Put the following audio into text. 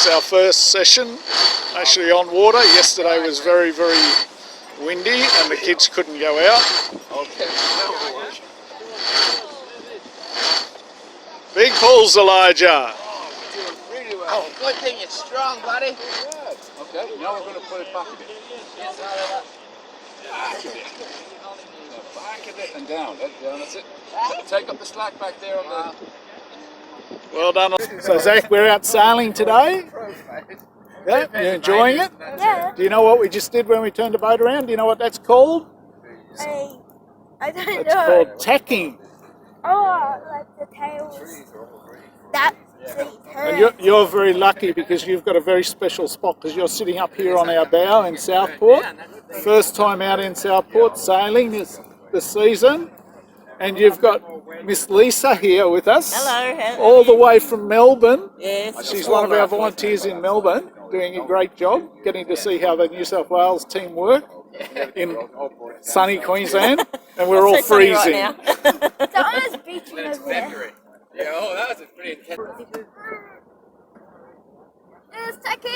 is our first session actually on water. Yesterday was very, very windy and the kids couldn't go out. Okay. Big pulls, Elijah. Really well. Oh, good thing it's strong, buddy. Okay, now we're going to put it back a bit. Back a bit. Back a bit and down. That's it. Take up the slack back there on the... Well done. So Zach, we're out sailing today. Yeah, you enjoying it? Yeah. Do you know what we just did when we turned the boat around? Do you know what that's called? I don't know. It's called tacking. Oh, like the tails. That's the And you're very lucky because you've got a very special spot because you're sitting up here on our bow in Southport. First time out in Southport sailing this season. And you've got Miss Lisa here with us. Hello. All the way from Melbourne. Yes. She's one of our volunteers in Melbourne, doing a great job, getting to see how the New South Wales team work in sunny Queensland. And we're all freezing. Right now. Someone's beaching over there. Yeah, oh, that was a pretty intense... It's taking